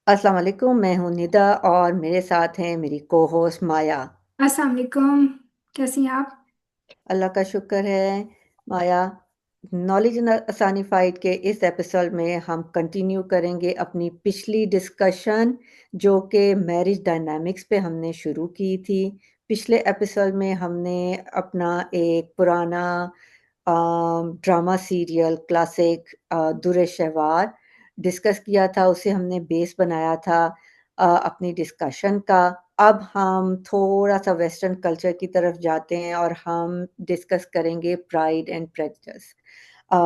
अस्सलाम वालेकुम, मैं हूँ निदा और मेरे साथ हैं मेरी को-होस्ट माया। अस्सलाम वालेकुम, कैसी हैं आप? अल्लाह का शुक्र है, माया। नॉलेज इन असानीफाइड के इस एपिसोड में हम कंटिन्यू करेंगे अपनी पिछली डिस्कशन, जो कि मैरिज डायनामिक्स पे हमने शुरू की थी। पिछले एपिसोड में हमने अपना एक पुराना ड्रामा सीरियल क्लासिक दुर शहवार डिस्कस किया था, उसे हमने बेस बनाया था अपनी डिस्कशन का। अब हम थोड़ा-सा वेस्टर्न कल्चर की तरफ जाते हैं और हम डिस्कस करेंगे प्राइड एंड प्रेजुडिस। अ,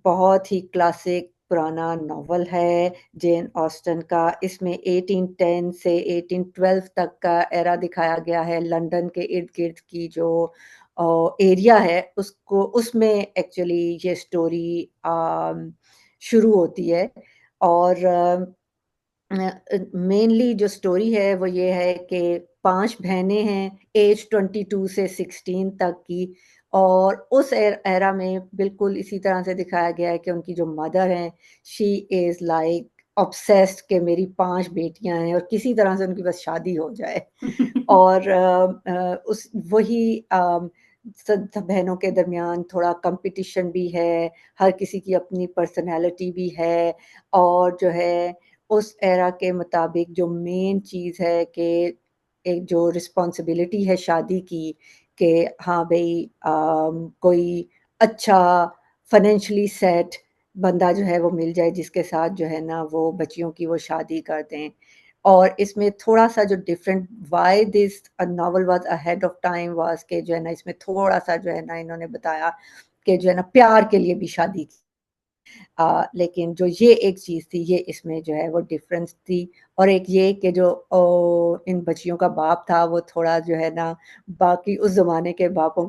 बहुत ही क्लासिक पुराना नॉवल है जेन ऑस्टन का। इसमें 1810 से 1812 तक का एरा दिखाया गया है। लंदन के इर्द-गिर्द की जो एरिया है उसको उसमें एक्चुअली ये स्टोरी शुरू होती है। और मेनली जो स्टोरी है वो ये है कि 5 बहनें हैं एज 22 से 16 तक की। और उस एरा में बिल्कुल इसी तरह से दिखाया गया है कि उनकी जो मदर हैं, शी इज़ लाइक ऑब्सेस्ड कि मेरी 5 बेटियां हैं और किसी तरह से उनकी बस शादी हो जाए। और उस वही सब बहनों के दरमियान थोड़ा कंपटीशन भी है, हर किसी की अपनी पर्सनैलिटी भी है। और जो है उस एरा के मुताबिक जो मेन चीज़ है कि एक जो रिस्पॉन्सिबिलिटी है शादी की, कि हाँ भई कोई अच्छा फाइनेंशियली सेट बंदा जो है वो मिल जाए जिसके साथ जो है ना वो बच्चियों की वो शादी कर दें। और इसमें थोड़ा-सा जो different why this novel was ahead of time was कि जो है ना इसमें थोड़ा-सा जो है ना इन्होंने बताया कि जो है ना प्यार के लिए भी शादी की। लेकिन जो ये एक चीज़ थी, ये इसमें जो है वो डिफ़रेंस थी। और एक ये कि जो इन बच्चियों का बाप था, वो थोड़ा जो है ना बाकी उस ज़माने के बापों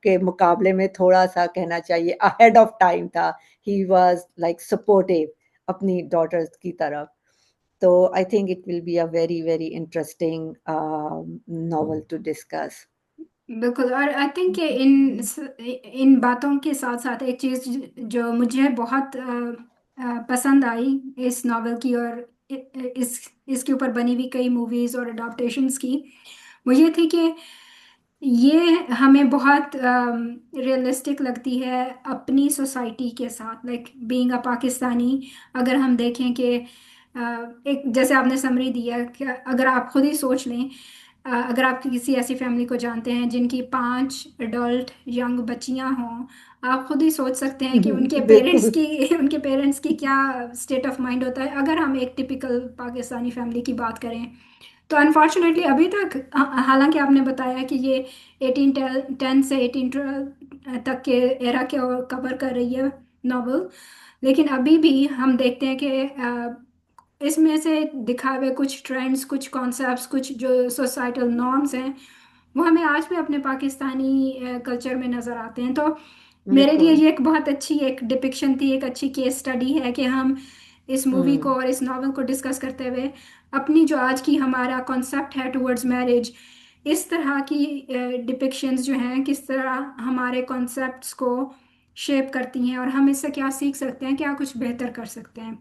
के मुकाबले में थोड़ा-सा कहना चाहिए अहेड ऑफ टाइम था। ही वाज़ लाइक सपोर्टिव अपनी डॉटर्स की तरफ। तो I think it will be a very, very interesting novel to discuss. बिल्कुल। और आई थिंक कि इन बातों के साथ साथ एक चीज़ जो मुझे बहुत पसंद आई इस नावल की, और इसके ऊपर बनी हुई कई मूवीज़ और अडाप्टेशंस की, वो ये थी कि ये हमें बहुत रियलिस्टिक लगती है अपनी सोसाइटी के साथ, लाइक बीइंग अ पाकिस्तानी। अगर हम देखें कि एक जैसे आपने समरी दिया कि अगर आप खुद ही सोच लें, अगर आप किसी ऐसी फैमिली को जानते हैं जिनकी 5 एडल्ट यंग बच्चियां हों, आप खुद ही सोच सकते हैं कि उनके पेरेंट्स बिल्कुल। की उनके पेरेंट्स की क्या स्टेट ऑफ माइंड होता है, अगर हम एक टिपिकल पाकिस्तानी फैमिली की बात करें। तो अनफॉर्चुनेटली अभी तक, हालांकि आपने बताया कि ये 1810 से 1812 तक के एरा के कवर कर रही है नॉवल, लेकिन अभी भी हम देखते हैं कि इसमें से दिखाए हुए कुछ ट्रेंड्स, कुछ कॉन्सेप्ट्स, कुछ जो सोसाइटल नॉर्म्स हैं, वो हमें आज भी अपने पाकिस्तानी कल्चर में नज़र आते हैं। तो मेरे लिए बिल्कुल। ये एक बहुत अच्छी एक डिपिक्शन थी, एक अच्छी केस स्टडी है कि हम इस मूवी को हुँ। और इस नॉवल को डिस्कस करते हुए अपनी जो आज की हमारा कॉन्सेप्ट है टुवर्ड्स मैरिज, इस तरह की डिपिक्शंस जो हैं किस तरह हमारे कॉन्सेप्ट्स को शेप करती हैं, और हम इससे क्या सीख सकते हैं, क्या कुछ बेहतर कर सकते हैं।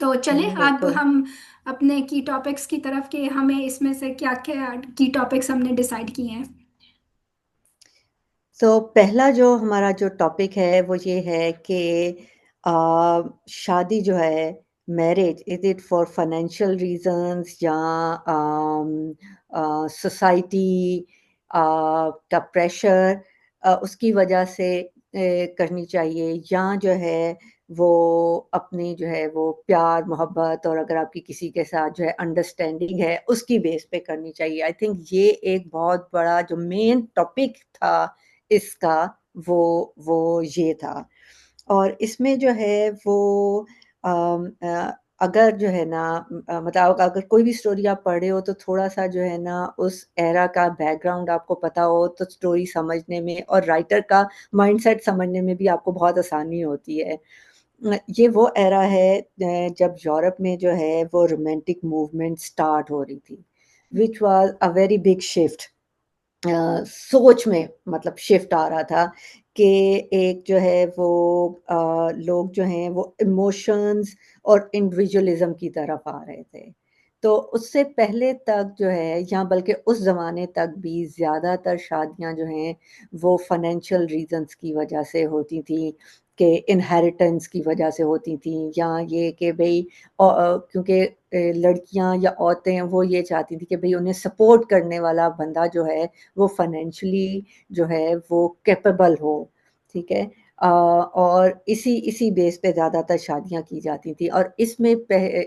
तो चलें अब बिल्कुल। हम अपने की टॉपिक्स की तरफ, के हमें इसमें से क्या क्या की टॉपिक्स हमने डिसाइड किए हैं। तो पहला जो हमारा जो टॉपिक है वो ये है कि अ, शादी जो है, marriage is it for financial reasons या सोसाइटी का प्रेशर उसकी वजह से करनी चाहिए, या जो है वो अपनी जो है वो प्यार मोहब्बत और अगर आपकी किसी के साथ जो है अंडरस्टैंडिंग है उसकी बेस पे करनी चाहिए। आई थिंक ये एक बहुत बड़ा जो मेन टॉपिक था इसका, वो ये था। और इसमें जो है वो अगर जो है ना मतलब अगर कोई भी स्टोरी आप पढ़ रहे हो तो थोड़ा-सा जो है ना उस एरा का बैकग्राउंड आपको पता हो तो स्टोरी समझने में और राइटर का माइंडसेट समझने में भी आपको बहुत आसानी होती है। ये वो एरा है जब यूरोप में जो है वो रोमांटिक मूवमेंट स्टार्ट हो रही थी, which was a very big shift. सोच में मतलब शिफ्ट आ रहा था कि एक जो है वो लोग जो हैं वो इमोशंस और इंडिविजुअलिज्म की तरफ आ रहे थे। तो उससे पहले तक जो है, या बल्कि उस ज़माने तक भी ज़्यादातर शादियां जो हैं वो फाइनेंशियल रीजंस की वजह से होती थी, कि इनहेरिटेंस की वजह से होती थी, या ये कि भाई क्योंकि लड़कियां या औरतें वो ये चाहती थी कि भाई उन्हें सपोर्ट करने वाला बंदा जो है वो फाइनेंशियली जो है वो कैपेबल हो। ठीक है। और इसी इसी बेस पे ज़्यादातर शादियां की जाती थी। और इसमें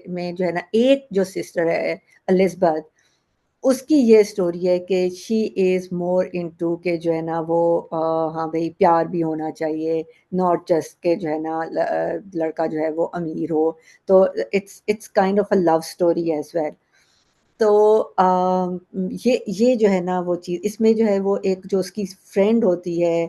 में जो है ना, एक जो सिस्टर है एलिजबेथ, उसकी ये स्टोरी है कि शी इज़ मोर इनटू के जो है ना वो हाँ भाई प्यार भी होना चाहिए, नॉट जस्ट के जो है ना लड़का जो है वो अमीर हो। तो it's kind of a love story as well. तो ये जो है ना वो चीज़ इसमें जो है वो एक जो उसकी फ्रेंड होती है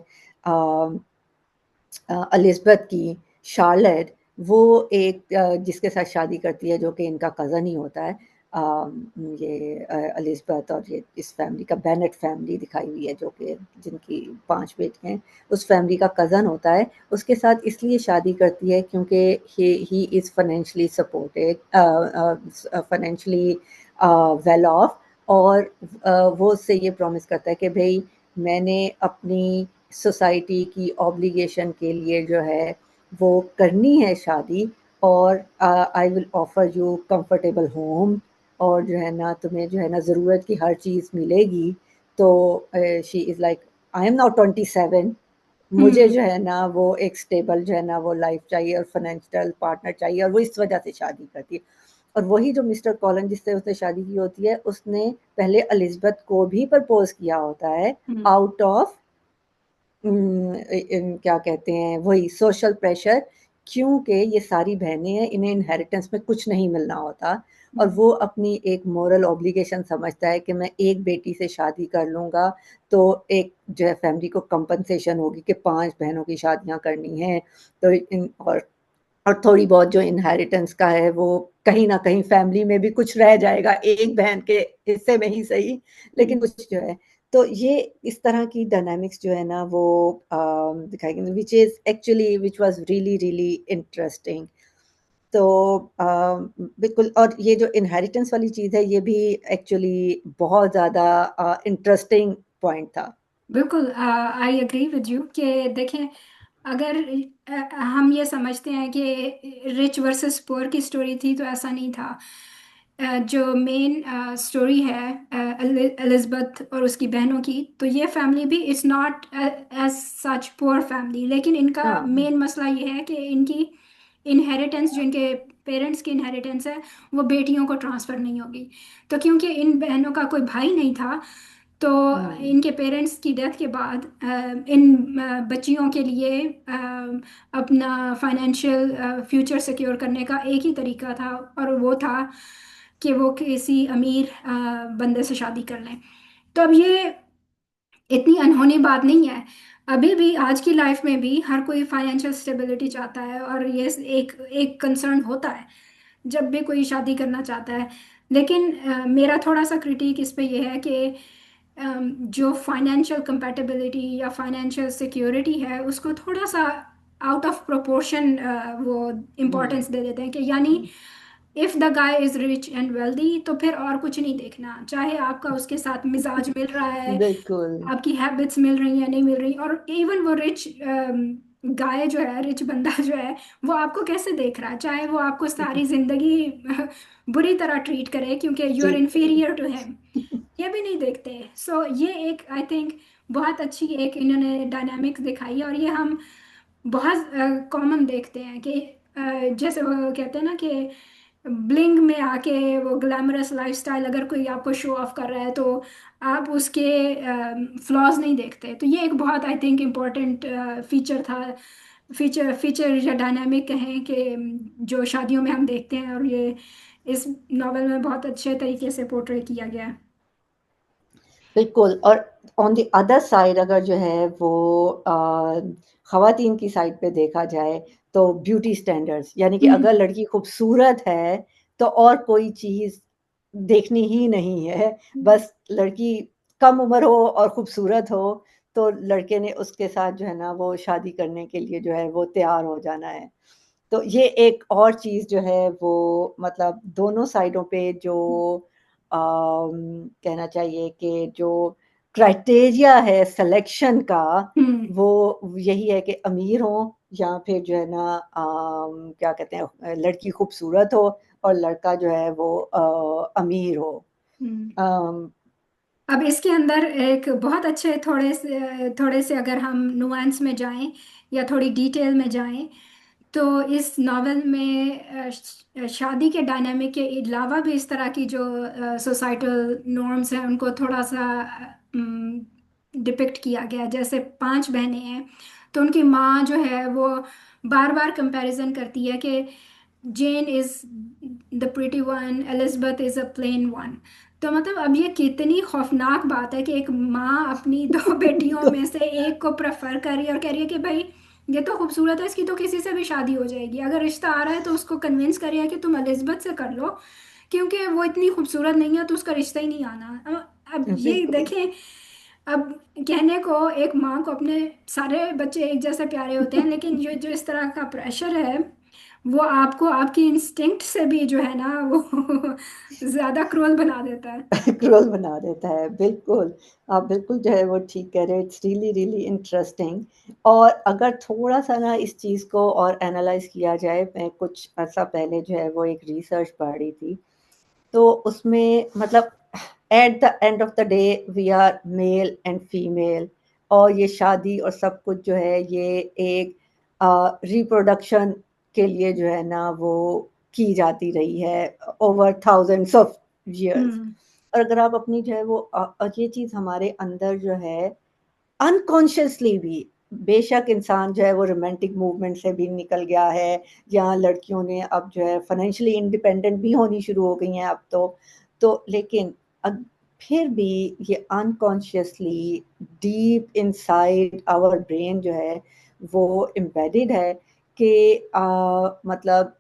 एलिज़ाबेथ की, शार्लेट, वो एक जिसके साथ शादी करती है जो कि इनका कज़न ही होता है। ये एलिज़ाबेथ और ये इस फैमिली का बेनेट फैमिली दिखाई हुई है जो कि जिनकी 5 बेटे हैं, उस फैमिली का कज़न होता है। उसके साथ इसलिए शादी करती है क्योंकि he is financially supported, financially well of. और वो उससे ये प्रॉमिस करता है कि भई मैंने अपनी सोसाइटी की ऑब्लिगेशन के लिए जो है वो करनी है शादी, और I will offer you comfortable home, और जो है ना तुम्हें जो है ना ज़रूरत की हर चीज़ मिलेगी। तो she is like, I am now 27, मुझे हम्म। जो है ना वो एक स्टेबल जो है ना वो लाइफ चाहिए और फाइनेंशियल पार्टनर चाहिए, और वो इस वजह से शादी करती है। और वही जो मिस्टर कॉलन जिससे उसने शादी की होती है, उसने पहले एलिज़ाबेथ को भी प्रपोज किया होता है, हम्म। आउट ऑफ क्या कहते हैं वही सोशल प्रेशर, क्योंकि ये सारी बहनें हैं, इन्हें इनहेरिटेंस में कुछ नहीं मिलना होता। और हम्म। वो अपनी एक मोरल ऑब्लिगेशन समझता है कि मैं एक बेटी से शादी कर लूँगा तो एक जो है फैमिली को कंपनसेशन होगी कि 5 बहनों की शादियाँ करनी हैं। तो इन और थोड़ी बहुत जो इनहेरिटेंस का है वो कहीं न कहीं फैमिली में भी कुछ रह जाएगा, एक बहन के हिस्से में ही सही, लेकिन हम्म। कुछ जो है। तो ये इस तरह की डायनामिक्स जो है ना वो दिखाई गई, which is actually which was really, really interesting. तो बिल्कुल। और ये जो इनहेरिटेंस वाली चीज़ है, ये भी एक्चुअली बहुत ज़्यादा इंटरेस्टिंग पॉइंट था। बिल्कुल, आई एग्री विद यू कि देखें, अगर हम ये समझते हैं कि रिच वर्सेस पुअर की स्टोरी थी, तो ऐसा नहीं था। जो मेन स्टोरी है एलिजबेथ और उसकी बहनों की, तो ये फैमिली भी it's not as such poor family, लेकिन इनका हाँ। मेन मसला ये है कि इनकी इनहेरिटेंस, जो इनके पेरेंट्स की इनहेरिटेंस है, वो बेटियों को ट्रांसफ़र नहीं होगी। तो क्योंकि इन बहनों का कोई भाई नहीं था, तो हुँ। इनके पेरेंट्स की डेथ के बाद इन बच्चियों के लिए अपना फाइनेंशियल फ्यूचर सिक्योर करने का एक ही तरीका था, और वो था कि वो किसी अमीर बंदे से शादी कर लें। तो अब ये इतनी अनहोनी बात नहीं है। अभी भी आज की लाइफ में भी हर कोई फाइनेंशियल स्टेबिलिटी चाहता है, और ये एक एक कंसर्न होता है जब भी कोई शादी करना चाहता है। लेकिन मेरा थोड़ा सा क्रिटिक इस पे ये है कि जो फाइनेंशियल कंपैटिबिलिटी या फाइनेंशियल सिक्योरिटी है, उसको थोड़ा सा आउट ऑफ प्रोपोर्शन वो हुँ। इम्पोर्टेंस दे देते हैं, कि यानी if the guy is rich and wealthy, तो फिर और कुछ नहीं देखना, चाहे आपका उसके साथ मिजाज मिल रहा है, बिल्कुल। आपकी हैबिट्स मिल रही हैं नहीं मिल रही, और इवन वो रिच गाय जो है, रिच बंदा जो है, वो आपको कैसे देख रहा है, चाहे वो आपको सारी जिंदगी बुरी तरह ट्रीट करे क्योंकि यू आर ट्रीट करें। इन्फीरियर टू हिम, ये भी नहीं देखते। सो ये एक आई थिंक बहुत अच्छी एक इन्होंने डायनामिक्स दिखाई है, और ये हम बहुत कॉमन देखते हैं कि जैसे वो कहते हैं ना कि ब्लिंग में आके वो ग्लैमरस लाइफस्टाइल अगर कोई आपको शो ऑफ कर रहा है, तो आप उसके फ्लॉज नहीं देखते। तो ये एक बहुत आई थिंक इम्पोर्टेंट फीचर था, फीचर फीचर या डायनामिक कहें कि जो शादियों में हम देखते हैं, और ये इस नॉवेल में बहुत अच्छे तरीके से पोर्ट्रे किया गया है। बिल्कुल। और ऑन द अदर साइड अगर जो है वो ख़वातीन की साइड पे देखा जाए, तो ब्यूटी स्टैंडर्ड्स, यानी कि अगर हम्म। लड़की खूबसूरत है तो और कोई चीज़ देखनी ही नहीं है। बस लड़की कम उम्र हो और खूबसूरत हो, तो लड़के ने उसके साथ जो है ना वो शादी करने के लिए जो है वो तैयार हो जाना है। तो ये एक और चीज़ जो है वो मतलब दोनों साइडों पे जो कहना चाहिए कि जो क्राइटेरिया है सिलेक्शन का वो यही है कि अमीर हो या फिर जो है ना क्या कहते हैं लड़की खूबसूरत हो और लड़का जो है वो अमीर हो। अम, अब इसके अंदर एक बहुत अच्छे थोड़े से अगर हम नुआंस में जाएं या थोड़ी डिटेल में जाएं, तो इस नॉवेल में शादी के डायनामिक के अलावा भी इस तरह की जो सोसाइटल नॉर्म्स हैं उनको थोड़ा सा डिपिक्ट किया गया है। जैसे 5 बहनें हैं, तो उनकी माँ जो है वो बार बार कंपैरिजन करती है कि Jane is the pretty one, Elizabeth is a plain one. तो मतलब अब ये कितनी खौफनाक बात है कि एक माँ अपनी दो बेटियों में से एक को प्रेफर कर रही है और कह रही है कि भाई ये तो खूबसूरत है, इसकी तो किसी से भी शादी हो जाएगी, अगर रिश्ता आ रहा है तो उसको कन्विंस करिए कि तुम एलिजबेथ से कर लो, क्योंकि वो इतनी खूबसूरत नहीं है तो उसका रिश्ता ही नहीं आना। अब ये बिल्कुल। देखें, अब कहने को एक माँ को अपने सारे बच्चे एक जैसे प्यारे होते हैं, लेकिन ये जो इस तरह का प्रेशर है वो आपको आपकी इंस्टिंक्ट से भी जो है ना वो ज्यादा क्रूअल बना देता है। क्रूअल बना देता है, बिल्कुल। आप बिल्कुल जो है वो ठीक कह रहे हो, इट्स रियली रियली इंटरेस्टिंग। और अगर थोड़ा-सा ना इस चीज़ को और एनालाइज़ किया जाए, मैं कुछ अर्सा पहले जो है वो एक रिसर्च पढ़ रही थी, तो उसमें मतलब at the end of the day we are male and female, और ये शादी और सब कुछ जो है ये एक रिप्रोडक्शन के लिए जो है ना वो की जाती रही है ओवर थाउजेंड्स ऑफ ईयर्स। हम्म। और अगर आप अपनी जो है वो ये चीज़ हमारे अंदर जो है अनकॉन्शियसली भी, बेशक इंसान जो है वो रोमांटिक मूवमेंट से भी निकल गया है, या लड़कियों ने अब जो है फाइनेंशियली इंडिपेंडेंट भी होनी शुरू हो गई हैं अब तो लेकिन अब फिर भी ये unconsciously deep inside our brain जो है वो एम्बेडेड है कि मतलब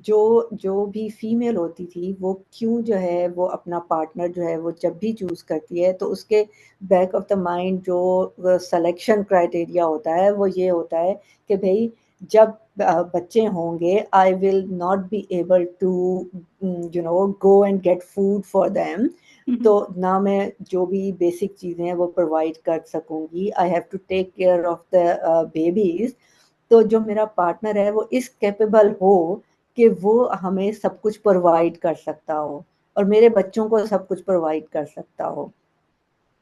जो जो भी फीमेल होती थी वो क्यों जो है वो अपना पार्टनर जो है वो जब भी चूज करती है तो उसके बैक ऑफ द माइंड जो सिलेक्शन क्राइटेरिया होता है वो ये होता है कि भाई जब बच्चे होंगे I will not be able to go and get food for them. तो हम्म। ना मैं जो भी बेसिक चीज़ें हैं वो प्रोवाइड कर सकूंगी, I have to take care of the babies. तो जो मेरा पार्टनर है वो इस कैपेबल हो कि वो हमें सब कुछ प्रोवाइड कर सकता हो और मेरे बच्चों को सब कुछ प्रोवाइड कर सकता हो।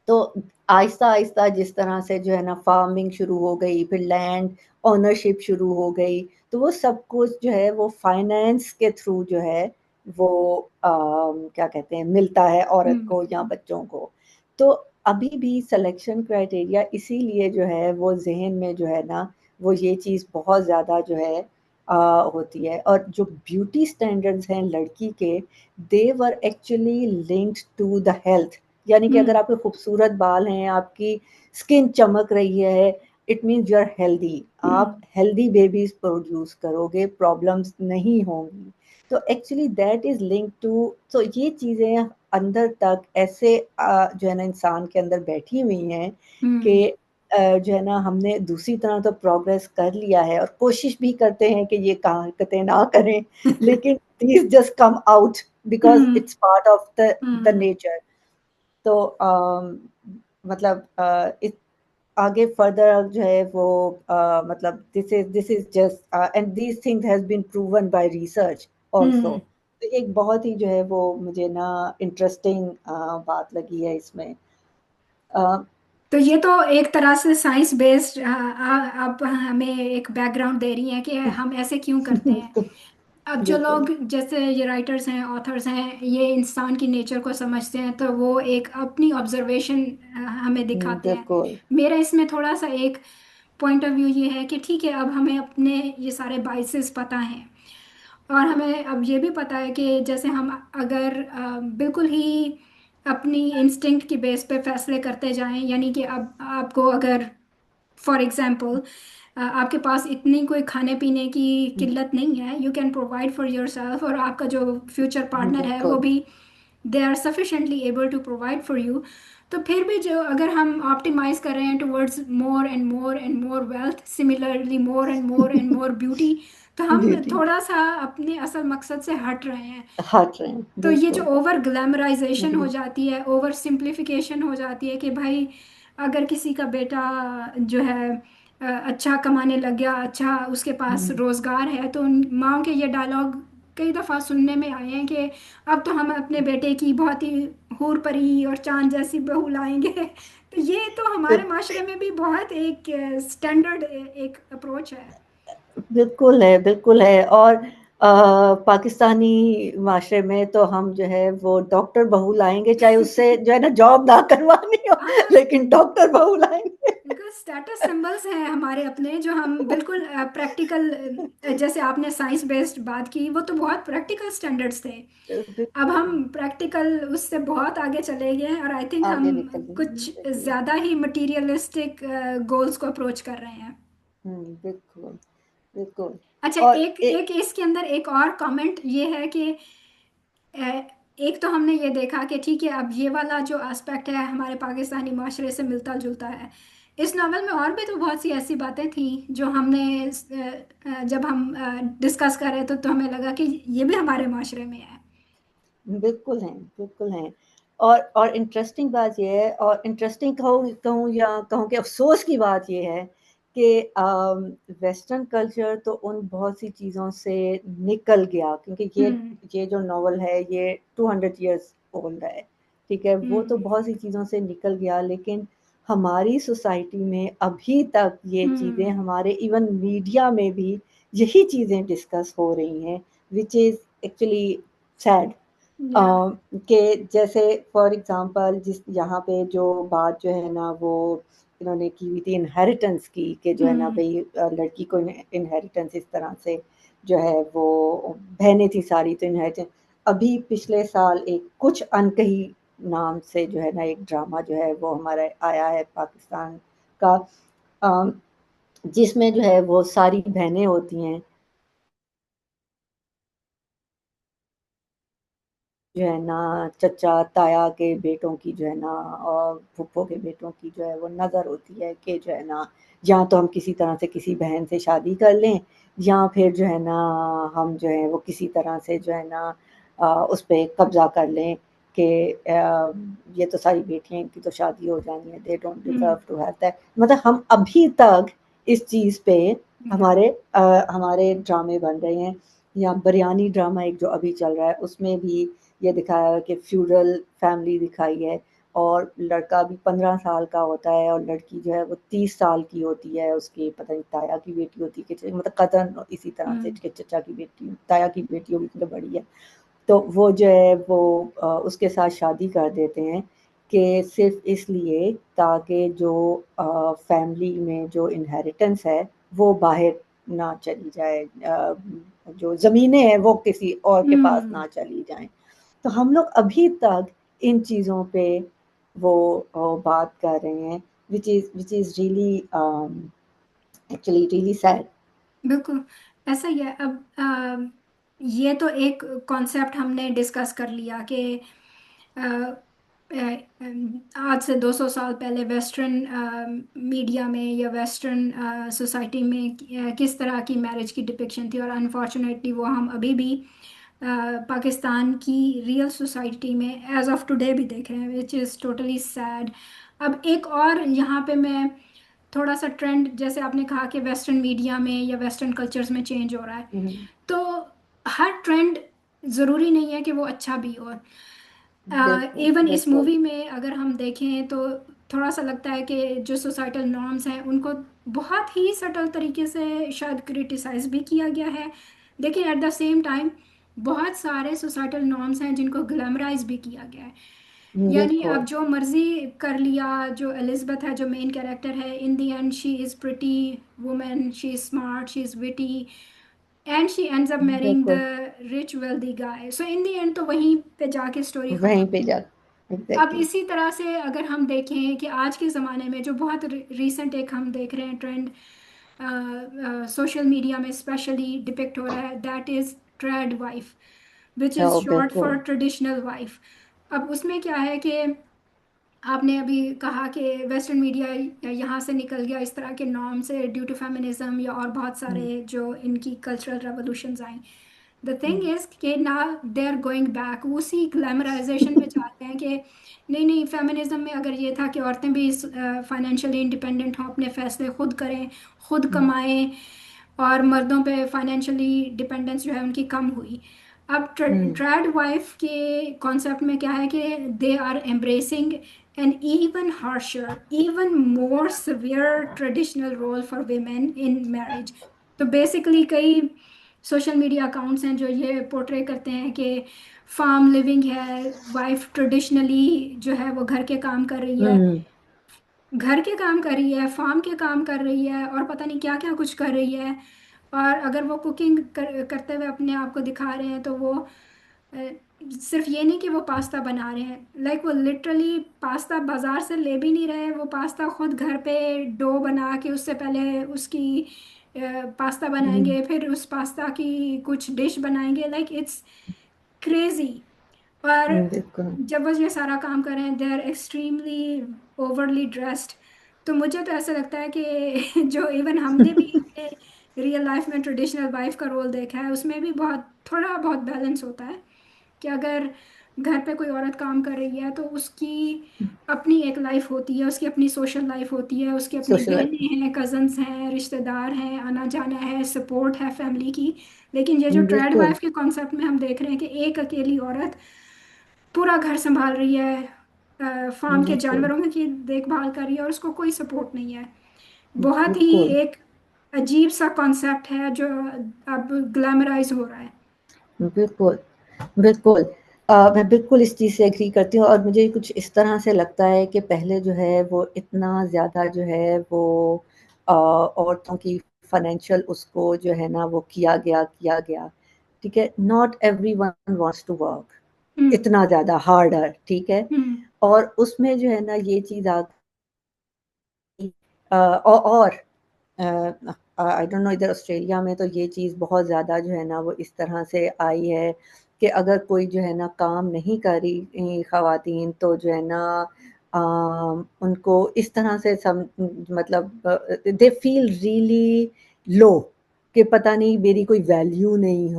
तो आहिस्ता आहिस्ता जिस तरह से जो है ना फार्मिंग शुरू हो गई, फिर लैंड ओनरशिप शुरू हो गई, तो वो सब कुछ जो है वो फाइनेंस के थ्रू जो है वो क्या कहते हैं मिलता है औरत को या हम्म। बच्चों को। तो अभी भी सिलेक्शन क्राइटेरिया इसीलिए जो है वो जहन में जो है ना वो ये चीज़ बहुत ज़्यादा जो है होती है। और जो ब्यूटी स्टैंडर्ड्स हैं लड़की के, they were actually linked to the health. यानी कि अगर हम्म। आपके खूबसूरत बाल हैं, आपकी स्किन चमक रही है, it means you are healthy, आप हम्म। हेल्दी बेबीज प्रोड्यूस करोगे, प्रॉब्लम्स नहीं होंगी। तो actually that is link to, तो ये चीज़ें अंदर तक ऐसे जो है ना इंसान के अंदर बैठी हुई हैं कि हम्म। जो है ना हमने दूसरी तरह तो प्रोग्रेस कर लिया है और कोशिश भी करते हैं कि ये हरकतें ना करें, लेकिन these just come out because hmm. it's part of the hmm. nature। तो मतलब इस आगे फर्दर जो है वो मतलब this is just and these things has been proven by research also. Hmm. तो एक बहुत ही जो है वो मुझे ना इंटरेस्टिंग बात लगी है इसमें। अ, तो ये तो एक तरह से साइंस बेस्ड आप हमें एक बैकग्राउंड दे रही हैं कि हम ऐसे क्यों करते हैं। बिल्कुल अब जो बिल्कुल। लोग जैसे ये राइटर्स हैं, ऑथर्स हैं, ये इंसान की नेचर को समझते हैं तो वो एक अपनी ऑब्जर्वेशन हमें दिखाते हैं। बिल्कुल। मेरा इसमें थोड़ा सा एक पॉइंट ऑफ व्यू ये है कि ठीक है, अब हमें अपने ये सारे बाइसेस पता हैं और हमें अब ये भी पता है कि जैसे हम अगर बिल्कुल ही अपनी इंस्टिंक्ट की बेस पे फैसले करते जाएं, यानी कि अब आपको अगर फॉर एग्जांपल आपके पास इतनी कोई खाने पीने की किल्लत नहीं है, you can provide for yourself, और आपका जो फ्यूचर पार्टनर है वो बिल्कुल। भी they are sufficiently able to provide for you, तो फिर भी जो अगर हम ऑप्टिमाइज कर रहे हैं towards more and more wealth, similarly more and more beauty, तो हम ब्यूटी थोड़ा सा अपने असल मकसद से हट रहे हैं। हट रहे हैं, तो ये जो बिल्कुल। ओवर ग्लैमराइजेशन हो हम्म, जाती है, ओवर सिंप्लीफिकेशन हो जाती है कि भाई अगर किसी का बेटा जो है अच्छा कमाने लग गया, अच्छा उसके पास हम्म, रोजगार है, तो उन माओ के ये डायलॉग कई दफा सुनने में आए हैं कि अब तो हम अपने बेटे की बहुत ही हूर परी और चांद जैसी बहू लाएंगे। तो ये तो हमारे माशरे में भी बहुत एक स्टैंडर्ड एक अप्रोच है। बिल्कुल है, बिल्कुल है। और पाकिस्तानी माशरे में तो हम जो है वो डॉक्टर बहू लाएंगे, चाहे उससे जो है ना जॉब ना करवानी हो, हाँ, लेकिन डॉक्टर बहू लाएंगे। बिल्कुल स्टेटस सिंबल्स हैं हमारे अपने, जो हम बिल्कुल प्रैक्टिकल, जैसे आपने साइंस बेस्ड बात की, वो तो बहुत प्रैक्टिकल स्टैंडर्ड्स थे। अब बिल्कुल हम प्रैक्टिकल उससे बहुत आगे चले गए हैं, और आई थिंक आगे हम निकल कुछ बिल्कुल। ज़्यादा ही मटीरियलिस्टिक गोल्स को अप्रोच कर रहे हैं। बिल्कुल, बिल्कुल। अच्छा, और एक एक इसके अंदर एक और कमेंट ये है कि अ, एक तो हमने ये देखा कि ठीक है, अब ये वाला जो एस्पेक्ट है हमारे पाकिस्तानी माशरे से मिलता जुलता है। इस नावल में और भी तो बहुत सी ऐसी बातें थी जो हमने जब हम डिस्कस कर रहे थे तो हमें लगा कि ये भी हमारे माशरे में है। बिल्कुल हैं, बिल्कुल हैं। और इंटरेस्टिंग बात ये है, और इंटरेस्टिंग कहूँ कहूँ या कहूँ कि अफ़सोस की बात ये है कि वेस्टर्न कल्चर तो उन बहुत सी चीज़ों से निकल गया, क्योंकि हम्म। ये जो नॉवल है ये 200 इयर्स ओल्ड है, ठीक है? वो तो हम्म। बहुत सी चीज़ों से निकल गया, लेकिन हमारी सोसाइटी में अभी तक ये चीज़ें, हम्म। हमारे इवन मीडिया में भी यही चीज़ें डिस्कस हो रही हैं, व्हिच इज़ एक्चुअली सैड। अ, या। कि जैसे फॉर एग्जांपल जिस यहाँ पे जो बात जो है ना वो इन्होंने की हुई थी इनहेरिटेंस की, कि जो है ना हम्म। भाई लड़की को इनहेरिटेंस इस तरह से जो है वो बहनें थी सारी तो इनहेरिटेंस। अभी पिछले साल एक कुछ अनकही नाम से जो है ना एक ड्रामा जो है वो हमारा आया है पाकिस्तान का, अ, जिसमें जो है वो सारी बहनें होती हैं, जो है ना चचा ताया के बेटों की जो है ना और फूफो के बेटों की जो है वो नज़र होती है कि जो है ना या तो हम किसी तरह से किसी बहन से शादी कर लें, या फिर जो है ना हम जो है वो किसी तरह से जो है ना उस पे कब्जा कर लें कि ये तो सारी बेटियां, इनकी तो शादी हो जानी है, they don't deserve hmm. To have that. मतलब हम अभी तक इस चीज़ पे या। हमारे हमारे ड्रामे बन रहे हैं। या बिरयानी ड्रामा एक जो अभी चल रहा है उसमें भी ये दिखाया है कि फ्यूडल फैमिली दिखाई है, और लड़का भी 15 साल का होता है और लड़की जो है वो 30 साल की होती है, उसकी पता नहीं ताया की बेटी होती है कि मतलब कजन इसी तरह से हम्म। कि चचा की बेटी ताया की बेटी होगी तो बड़ी है। तो वो जो है वो उसके साथ शादी कर देते हैं कि सिर्फ इसलिए ताकि जो फैमिली में जो इनहेरिटेंस है वो बाहर ना चली जाए, जो ज़मीनें हैं वो किसी और के पास हम्म। ना चली जाएं। तो हम लोग अभी तक इन चीज़ों पे वो बात कर रहे हैं, which is really actually really sad. बिल्कुल ऐसा ही है। अब ये तो एक कॉन्सेप्ट हमने डिस्कस कर लिया कि अ, आज से 200 साल पहले वेस्टर्न मीडिया में या वेस्टर्न सोसाइटी में किस तरह की मैरिज की डिपिक्शन थी, और अनफॉर्चुनेटली वो हम अभी भी पाकिस्तान की रियल सोसाइटी में एज ऑफ टुडे भी देख रहे हैं, विच इज़ टोटली सैड। अब एक और यहाँ पे मैं थोड़ा सा ट्रेंड, जैसे आपने कहा कि वेस्टर्न मीडिया में या वेस्टर्न कल्चर्स में चेंज हो रहा है, हम्म, तो हर ट्रेंड ज़रूरी नहीं है कि वो अच्छा भी हो। बिल्कुल, इवन इस बिल्कुल। मूवी में अगर हम देखें तो थोड़ा सा लगता है कि जो सोसाइटल नॉर्म्स हैं उनको बहुत ही सटल तरीके से शायद क्रिटिसाइज भी किया गया है, लेकिन एट द सेम टाइम बहुत सारे सोसाइटल नॉर्म्स हैं जिनको ग्लैमराइज भी किया गया है। यानी अब बिल्कुल, जो मर्जी कर लिया, जो एलिजबेथ है जो मेन कैरेक्टर है, in the end she is pretty women, she is smart, she is witty, and she ends up marrying the बिल्कुल। Rich wealthy guy. So in the end तो वहीं पे जाके स्टोरी वहीं खत्म पे हुई। जा अब एग्ज़ैक्टली। इसी तरह से अगर हम देखें कि आज के ज़माने में जो बहुत रीसेंट एक हम देख रहे हैं ट्रेंड सोशल मीडिया में स्पेशली डिपिक्ट हो रहा है, that is trade wife, which is oh! Short for बिल्कुल, ट्रेडिशनल वाइफ। अब उसमें क्या है कि आपने अभी कहा कि वेस्टर्न मीडिया यहाँ से निकल गया इस तरह के नॉर्म से ड्यू टू फेमिनिज्म, या और बहुत हम्म, सारे जो इनकी cultural revolutions I. The thing hmm, is कि ना दे आर गोइंग बैक उसी ग्लैमराइजेशन में जाते हैं कि नहीं नहीं, फेमिनिज्म में अगर ये था कि औरतें भी फाइनेंशियली इंडिपेंडेंट हों, अपने फैसले खुद करें, खुद हम्म, कमाएं, और मर्दों पे फाइनेंशियली डिपेंडेंस जो है उनकी कम हुई। अब हम्म, ट्रैड वाइफ के कॉन्सेप्ट में क्या है कि they are embracing an even harsher, even more severe traditional role for women in marriage. तो बेसिकली कई सोशल मीडिया अकाउंट्स हैं जो ये पोर्ट्रे करते हैं कि फार्म लिविंग है, वाइफ ट्रेडिशनली जो है वो घर के काम कर रही है, हम्म, घर के काम कर रही है, फार्म के काम कर रही है, और पता नहीं क्या क्या कुछ कर रही है। और अगर वो कुकिंग करते हुए अपने आप को दिखा रहे हैं तो वो अ, सिर्फ ये नहीं कि वो पास्ता बना रहे हैं, लाइक वो लिटरली पास्ता बाजार से ले भी नहीं रहे, वो पास्ता खुद घर पे डो बना के उससे पहले उसकी पास्ता हम्म, बनाएंगे, फिर उस पास्ता की कुछ डिश बनाएंगे, लाइक इट्स क्रेजी। और बिल्कुल। जब वो ये सारा काम कर रहे हैं, they are extremely overly dressed. तो मुझे तो ऐसा लगता है कि जो इवन हमने भी रियल लाइफ में ट्रेडिशनल वाइफ का रोल देखा है, उसमें भी बहुत थोड़ा बहुत बैलेंस होता है कि अगर घर पे कोई औरत काम कर रही है तो उसकी अपनी एक लाइफ होती है, उसकी अपनी सोशल लाइफ होती है, उसकी अपनी सोशल। बहनें हैं, कजन्स हैं, रिश्तेदार हैं, आना जाना है, सपोर्ट है फैमिली की। लेकिन ये जो ट्रैड बिल्कुल, वाइफ के कॉन्सेप्ट में हम देख रहे हैं कि एक अकेली औरत पूरा घर संभाल रही है, फार्म के बिल्कुल, जानवरों की देखभाल कर रही है, और उसको कोई सपोर्ट नहीं है। बहुत ही बिल्कुल, एक अजीब सा कॉन्सेप्ट है जो अब ग्लैमराइज हो रहा है। बिल्कुल, बिल्कुल। मैं बिल्कुल इस चीज़ से एग्री करती हूँ और मुझे कुछ इस तरह से लगता है कि पहले जो है वो इतना ज़्यादा जो है वो औरतों की फाइनेंशियल उसको जो है ना वो किया गया, ठीक है? Not everyone wants to work hmm. इतना ज़्यादा हार्डर, ठीक है? हम्म। और उसमें जो है ना ये चीज़ आ गई और आई डोंट नो इधर ऑस्ट्रेलिया में तो ये चीज़ बहुत ज़्यादा जो है ना वो इस तरह से आई है कि अगर कोई जो है ना काम नहीं कर रही ख़वातीन तो जो है ना उनको इस तरह से मतलब दे फील रियली लो कि पता नहीं मेरी कोई वैल्यू नहीं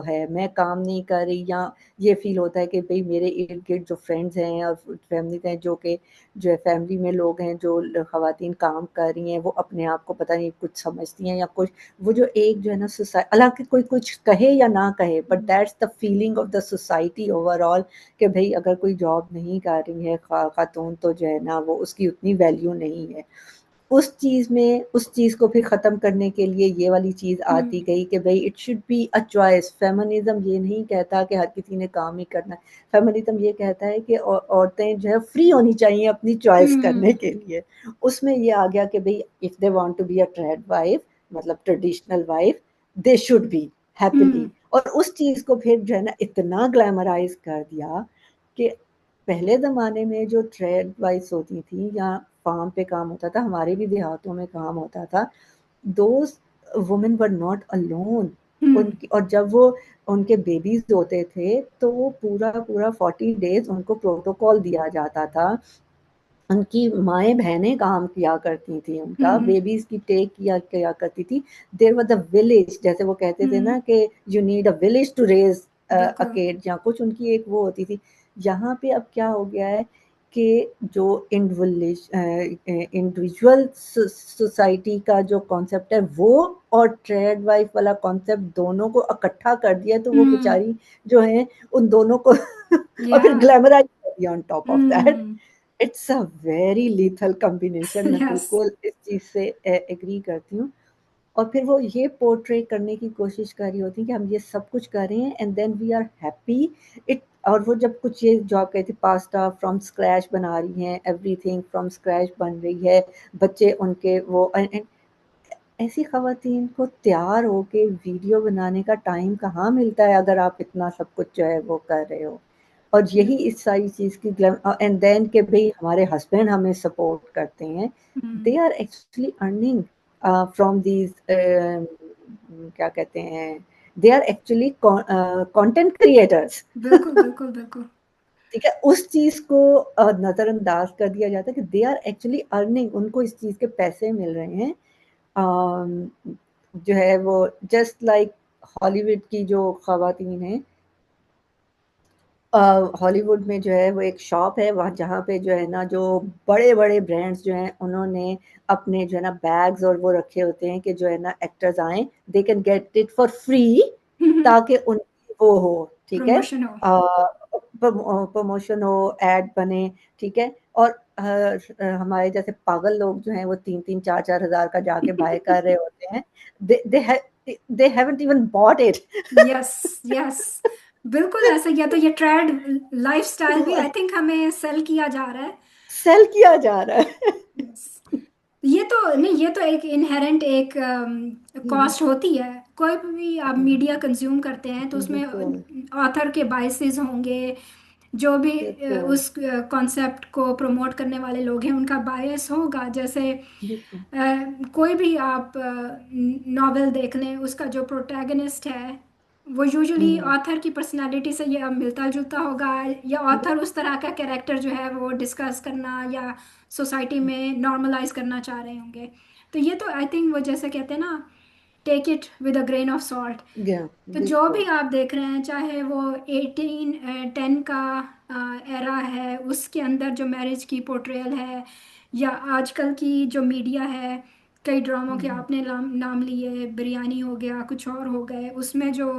है, मैं काम नहीं कर रही, या ये फील होता है कि भाई मेरे इर्द गिर्द जो फ्रेंड्स हैं और फैमिली हैं जो है फैमिली में लोग हैं जो ख़वातीन काम कर रही हैं वो अपने आप को पता नहीं कुछ समझती हैं या कुछ, वो जो एक जो है ना सोसाइटी, हालांकि कोई कुछ कहे या ना कहे, but that's the feeling of the society overall कि भाई अगर कोई जॉब नहीं कर रही है खातून तो जो है ना वो उसकी उतनी वैल्यू नहीं है। उस चीज़ को फिर ख़त्म करने के लिए ये वाली चीज़ आती हम्म। गई कि भई it should be a choice. Feminism ये नहीं कहता कि हर किसी ने काम ही करना है। फेमिनिज़्म ये कहता है कि औरतें जो है फ्री होनी चाहिए अपनी चॉइस करने हम्म। के लिए। उसमें ये आ गया कि भई if they want to be a trad wife, मतलब traditional wife, they should be happily. Hmm. और उस चीज़ को फिर जो है ना इतना ग्लैमराइज़ कर दिया कि पहले ज़माने में जो ट्रेड वाइज़ होती थी या फार्म पे काम होता था, हमारे भी देहातों में काम होता था, those women were not alone. Hmm. उनकी और जब वो उनके बेबीज़ होते थे, तो वो पूरा-पूरा 40 डेज़ उनको प्रोटोकॉल दिया जाता था। उनकी माएँ-बहनें काम किया करती थीं, उनका हम्म। बेबीज़ की टेक किया किया करती थी। देयर वाज़ अ विलेज, जैसे वो कहते थे हम्म। ना कि you need a village to raise a बिल्कुल। किड, या कुछ उनकी एक वो होती थी। यहाँ पे अब क्या हो गया है कि जो इंडिविजुअल सोसाइटी का जो कॉन्सेप्ट है वो और ट्रेड वाइफ वाला कॉन्सेप्ट दोनों को इकट्ठा कर दिया, तो वो हम्म। बेचारी जो है उन दोनों को और या। फिर ग्लैमराइज़ कर दिया on top of that. Hmm. It's a very lethal combination. मैं यस। बिल्कुल इस चीज़ से एग्री करती हूँ। और फिर वो ये पोर्ट्रे करने की कोशिश कर रही होती हैं कि हम ये सब कुछ कर रहे हैं and then we are happy. It और वो जब कुछ ये जॉब कहती पास्ता फ्रॉम स्क्रैच बना रही हैं, एवरीथिंग फ्रॉम स्क्रैच बन रही है, बच्चे उनके वो एंड ऐसी खवातीन को तैयार होके वीडियो बनाने का टाइम कहाँ मिलता है अगर आप इतना सब कुछ जो है वो कर रहे हो। और यही बिल्कुल। इस सारी चीज़ की एंड देन के भई हमारे हस्बैंड हमें सपोर्ट करते हैं। Hmm. They are actually earning from these क्या कहते हैं, they are actually content creators. बिल्कुल बिल्कुल बिल्कुल। ठीक है, उस चीज को नजरअंदाज कर दिया जाता है कि दे आर एक्चुअली अर्निंग, उनको इस चीज के पैसे मिल रहे हैं। जो है वो जस्ट लाइक हॉलीवुड की जो खवातीन हैं, हॉलीवुड में जो है वो एक शॉप है वहाँ, जहाँ पे जो है ना जो बड़े बड़े ब्रांड्स जो हैं उन्होंने अपने जो है ना बैग्स और वो रखे होते हैं कि जो है ना एक्टर्स आए, they can get it for free, ताकि उनकी वो हो, ठीक है, प्रमोशन हो। प्रमोशन हो, एड बने, ठीक है। और हमारे जैसे पागल लोग जो हैं वो 3-3 4-4 हज़ार का जाके बाय कर रहे होते हैं, they haven't even bought it. Yes, yes, बिल्कुल ऐसा। या तो ये ट्रेड लाइफस्टाइल भी आई थिंक हमें सेल किया जा रहा है। सेल किया जा रहा है। Yes. ये तो नहीं, ये तो एक इनहेरेंट एक हम्म, कॉस्ट होती है। कोई भी आप मीडिया कंज्यूम करते हैं तो उसमें बिल्कुल ऑथर के बायसेस होंगे, जो भी बिल्कुल उस कॉन्सेप्ट को प्रमोट करने वाले लोग हैं उनका बायस होगा। जैसे बिल्कुल। कोई भी आप नॉवेल देख लें, उसका जो प्रोटैगनिस्ट है वो यूजुअली हम्म, ऑथर की पर्सनालिटी से या मिलता जुलता होगा, या ऑथर उस तरह का कैरेक्टर जो है वो डिस्कस करना या सोसाइटी में नॉर्मलाइज करना चाह रहे होंगे। तो ये तो आई थिंक वो जैसे कहते हैं ना, take it with a grain of salt. या तो जो भी बिल्कुल। आप देख रहे हैं, चाहे वो 1810 का एरा है, उसके अंदर जो मैरिज की पोर्ट्रेयल है, या आजकल की जो मीडिया है, कई ड्रामों के हम्म, आपने नाम लिए, बिरयानी हो गया, कुछ और हो गए, उसमें जो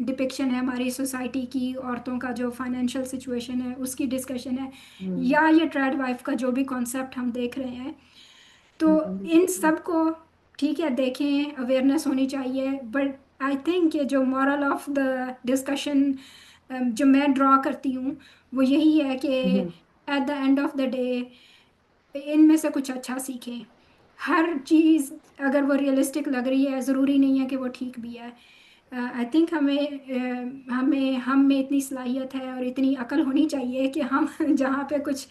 डिपिक्शन है हमारी सोसाइटी की, औरतों का जो फाइनेंशियल सिचुएशन है उसकी डिस्कशन है, हम्म, या ये ट्रेड वाइफ का जो भी कॉन्सेप्ट हम देख रहे हैं, तो इन बिल्कुल। सब को ठीक है देखें, अवेयरनेस होनी चाहिए। बट आई थिंक ये जो मॉरल ऑफ द डिस्कशन जो मैं ड्रॉ करती हूँ वो यही है कि hmm, at the end of the day इनमें से कुछ अच्छा सीखें। हर चीज़ अगर वो रियलिस्टिक लग रही है, ज़रूरी नहीं है कि वो ठीक भी है। आई थिंक हमें हम में इतनी सलाहियत है और इतनी अकल होनी चाहिए कि हम जहाँ पे कुछ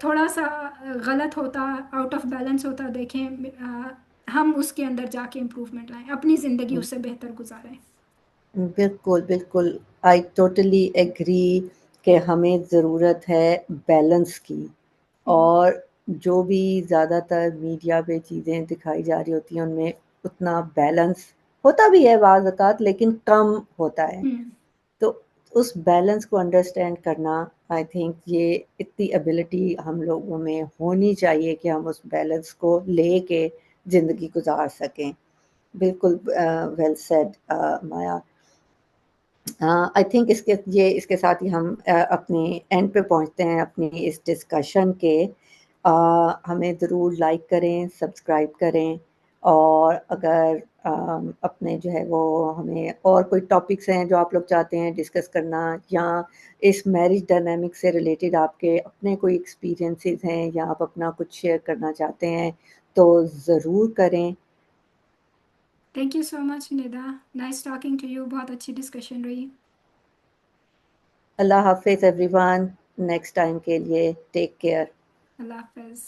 थोड़ा सा गलत होता, आउट ऑफ बैलेंस होता देखें, हम उसके अंदर जाके इम्प्रूवमेंट लाएं, अपनी ज़िंदगी उससे बेहतर गुजारें। बिल्कुल बिल्कुल। आई टोटली एग्री कि हमें ज़रूरत है बैलेंस की। हम्म। और जो भी ज़्यादातर मीडिया पे चीज़ें दिखाई जा रही होती हैं उनमें उतना बैलेंस होता भी है बाज़ औक़ात, लेकिन कम होता है। हम्म। तो उस बैलेंस को अंडरस्टैंड करना, आई थिंक ये इतनी एबिलिटी हम लोगों में होनी चाहिए कि हम उस बैलेंस को लेके ज़िंदगी गुजार सकें। बिल्कुल well said Maya. I think इसके साथ ही हम अपने एंड पे पहुंचते हैं अपनी इस डिस्कशन के। हमें ज़रूर लाइक करें, सब्सक्राइब करें, और अगर अपने जो है वो हमें और कोई टॉपिक्स हैं जो आप लोग चाहते हैं डिस्कस करना, या इस मैरिज डायनामिक से रिलेटेड आपके अपने कोई एक्सपीरियंसेस हैं या आप अपना कुछ शेयर करना चाहते हैं, तो ज़रूर करें। Thank you so much Nida, nice talking to you, बहुत अच्छी डिस्कशन रही। अल्लाह हाफिज़ एवरीवन, नेक्स्ट टाइम के लिए टेक केयर। अल्लाह हाफिज़।